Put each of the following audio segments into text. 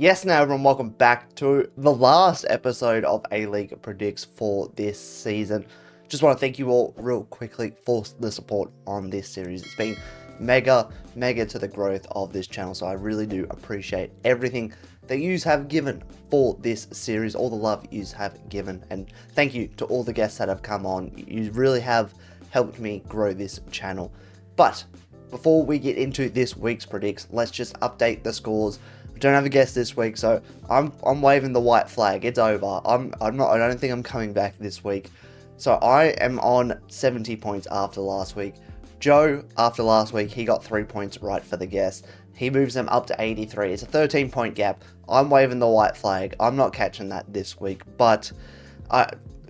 Yes, now everyone, welcome back to the last episode of A-League Predicts for this season. Just want to thank you all real quickly for the support on this series. It's been mega to the growth of this channel, so I really do appreciate everything that you have given for this series, all the love you have given, and thank you to all the guests that have come on. You really have helped me grow this channel. But before we get into this week's predicts, let's just update the scores. We don't have a guest this week, so I'm waving the white flag. It's over. I don't think I'm coming back this week. So I am on 70 points after last week. Joe, after last week, he got 3 points right for the guest. He moves them up to 83. It's a 13-point gap. I'm waving the white flag. I'm not catching that this week, but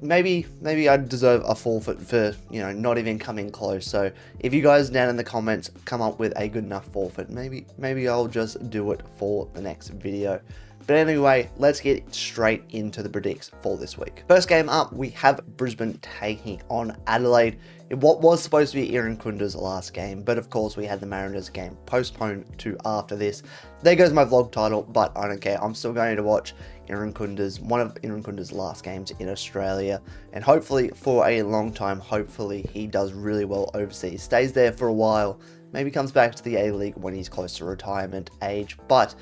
maybe I deserve a forfeit for, not even coming close. So if you guys down in the comments come up with a good enough forfeit, maybe I'll just do it for the next video. But anyway, let's get straight into the predicts for this week. First game up, we have Brisbane taking on Adelaide in what was supposed to be Irankunda's last game, but of course we had the Mariners game postponed to after this. There goes my vlog title, but I don't care. I'm still going to watch one of Irankunda's last games in Australia, and hopefully for a long time, hopefully he does really well overseas, stays there for a while, maybe comes back to the A-League when he's close to retirement age, but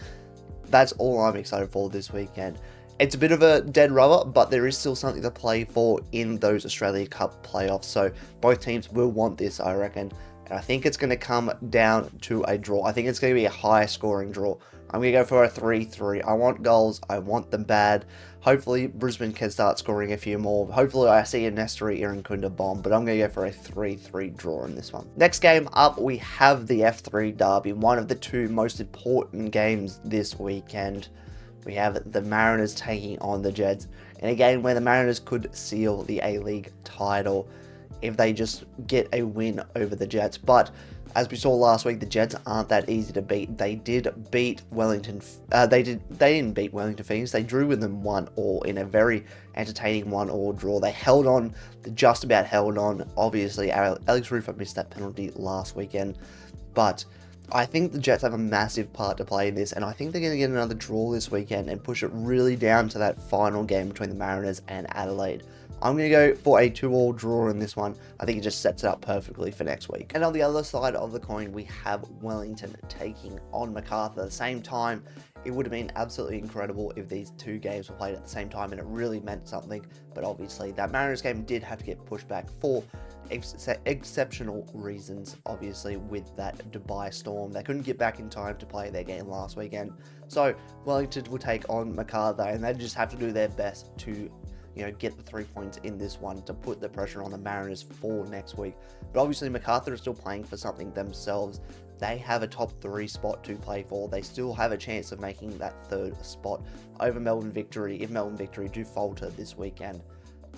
that's all I'm excited for this weekend. It's a bit of a dead rubber, but there is still something to play for in those Australia Cup playoffs, so both teams will want this, I reckon. And I think it's going to come down to a draw. I think it's going to be a high-scoring draw. I'm going to go for a 3-3. I want goals. I want them bad. Hopefully, Brisbane can start scoring a few more. Hopefully, I see a Nestori Irankunda bomb, but I'm going to go for a 3-3 draw in this one. Next game up, we have the F3 Derby, one of the two most important games this weekend. We have the Mariners taking on the Jets, in a game where the Mariners could seal the A-League title if they just get a win over the Jets. But as we saw last week, the Jets aren't that easy to beat. They did beat Wellington. They didn't beat Wellington Phoenix. They drew with them 1-1 in a very entertaining 1-1 draw. They held on. They just about held on. Obviously, Alex Rufer missed that penalty last weekend, but I think the Jets have a massive part to play in this, and I think they're going to get another draw this weekend and push it really down to that final game between the Mariners and Adelaide. I'm going to go for a 2-all draw in this one. I think it just sets it up perfectly for next week. And on the other side of the coin, we have Wellington taking on Macarthur at the same time. It would have been absolutely incredible if these two games were played at the same time and it really meant something. But obviously, that Mariners game did have to get pushed back for exceptional reasons, obviously, with that Dubai storm. They couldn't get back in time to play their game last weekend. So Wellington will take on Macarthur, and they just have to do their best to get the 3 points in this one to put the pressure on the Mariners for next week. But obviously, Macarthur is still playing for something themselves. They have a top 3 spot to play for. They still have a chance of making that 3rd spot over Melbourne Victory if Melbourne Victory do falter this weekend.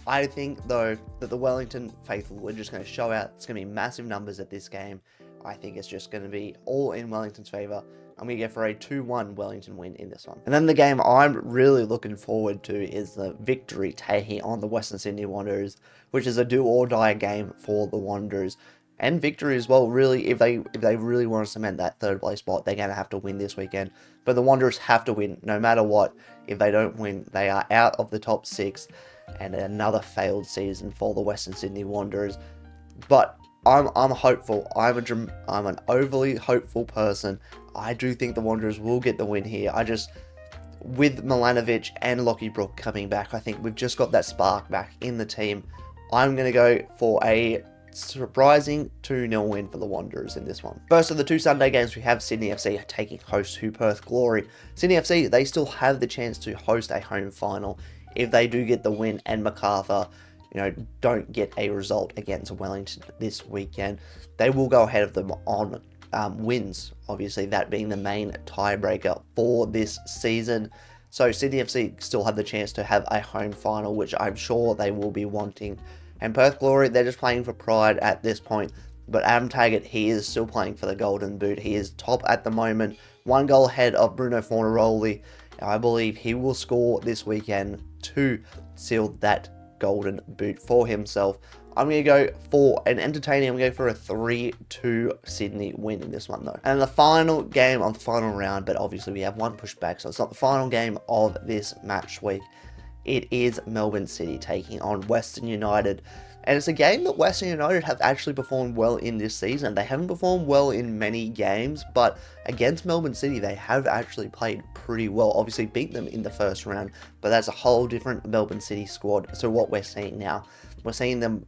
I think, though, that the Wellington faithful are just going to show out. It's going to be massive numbers at this game. I think it's just going to be all in Wellington's favour. I'm going to go for a 2-1 Wellington win in this one. And then the game I'm really looking forward to is the Victory taking on the Western Sydney Wanderers, which is a do-or-die game for the Wanderers. And Victory as well, really, if they really want to cement that 3rd place spot, they're going to have to win this weekend. But the Wanderers have to win no matter what. If they don't win, they are out of the top 6, and another failed season for the Western Sydney Wanderers. But I'm hopeful. I'm an overly hopeful person. I do think the Wanderers will get the win here. With Milanovic and Lockie Brook coming back, I think we've just got that spark back in the team. I'm going to go for a surprising 2-0 win for the Wanderers in this one. First of the 2 Sunday games, we have Sydney FC taking host to Perth Glory. Sydney FC, they still have the chance to host a home final if they do get the win and Macarthur don't get a result against Wellington this weekend. They will go ahead of them on wins, obviously that being the main tiebreaker for this season. So Sydney FC still have the chance to have a home final, which I'm sure they will be wanting. And Perth Glory, they're just playing for pride at this point. But Adam Taggart, he is still playing for the Golden Boot. He is top at the moment, 1 goal ahead of Bruno Fornaroli. I believe he will score this weekend to seal that golden boot for himself. I'm going to go for an entertaining, I'm going to go for a 3-2 Sydney win in this one though. And the final game of the final round, but obviously we have one pushed back, so it's not the final game of this match week. It is Melbourne City taking on Western United. And it's a game that Western United have actually performed well in this season. They haven't performed well in many games, but against Melbourne City, they have actually played pretty well. Obviously beat them in the first round, but that's a whole different Melbourne City squad. So what we're seeing now, we're seeing them,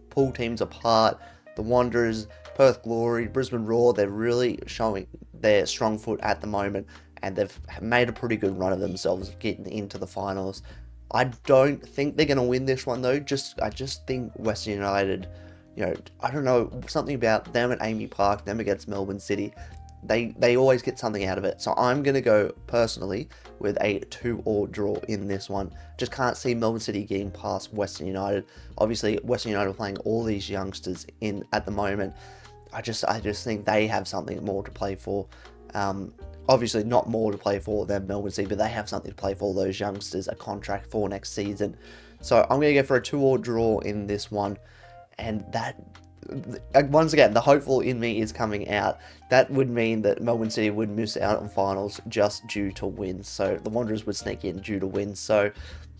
pull teams apart. The Wanderers, Perth Glory, Brisbane Roar, they're really showing their strong foot at the moment, and they've made a pretty good run of themselves getting into the finals. I don't think they're going to win this one though. I just think Western United, I don't know, something about them at Amy Park, them against Melbourne City, they always get something out of it. So I'm going to go personally with a 2-2 draw in this one. Just can't see Melbourne City getting past Western United. Obviously, Western United are playing all these youngsters in at the moment. I just think they have something more to play for. Obviously not more to play for than Melbourne City, but they have something to play for, those youngsters, a contract for next season. So I'm going to go for a 2-2 draw in this one. And that, once again, the hopeful in me is coming out. That would mean that Melbourne City would miss out on finals just due to wins. So the Wanderers would sneak in due to wins. So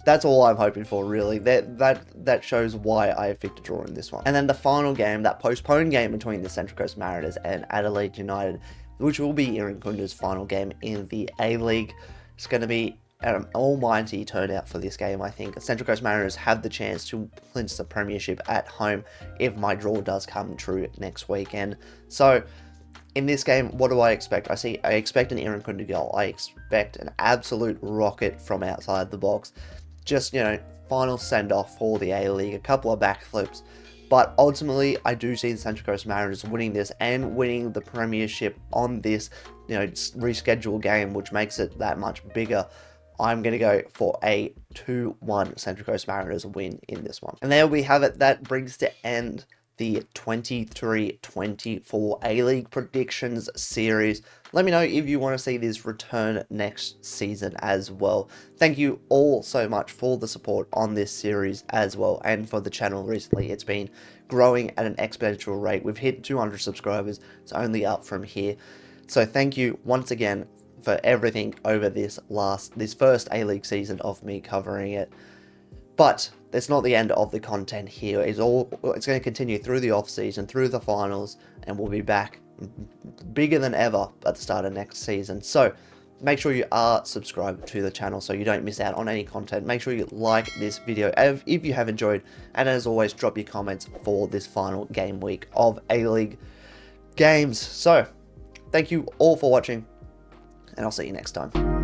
that's all I'm hoping for, really. That shows why I have picked a draw in this one. And then the final game, that postponed game between the Central Coast Mariners and Adelaide United, which will be Irakunda's final game in the A-League. It's going to be an almighty turnout for this game, I think. Central Coast Mariners have the chance to clinch the premiership at home if my draw does come true next weekend. So, in this game, what do I expect? I expect an Irakunda goal. I expect an absolute rocket from outside the box. Just, final send-off for the A-League, a couple of backflips. But ultimately, I do see the Central Coast Mariners winning this and winning the premiership on this, rescheduled game, which makes it that much bigger. I'm going to go for a 2-1 Central Coast Mariners win in this one. And there we have it. That brings to end the 23-24 A-League predictions series. Let me know if you want to see this return next season as well. Thank you all so much for the support on this series as well, and for the channel recently. It's been growing at an exponential rate. We've hit 200 subscribers. It's only up from here. So thank you once again for everything over this first A-League season of me covering it. But that's not the end of the content here. It's going to continue through the off-season, through the finals, and we'll be back bigger than ever at the start of next season. So make sure you are subscribed to the channel so you don't miss out on any content. Make sure you like this video if you have enjoyed, and as always, drop your comments for this final game week of A-League games. So thank you all for watching, and I'll see you next time.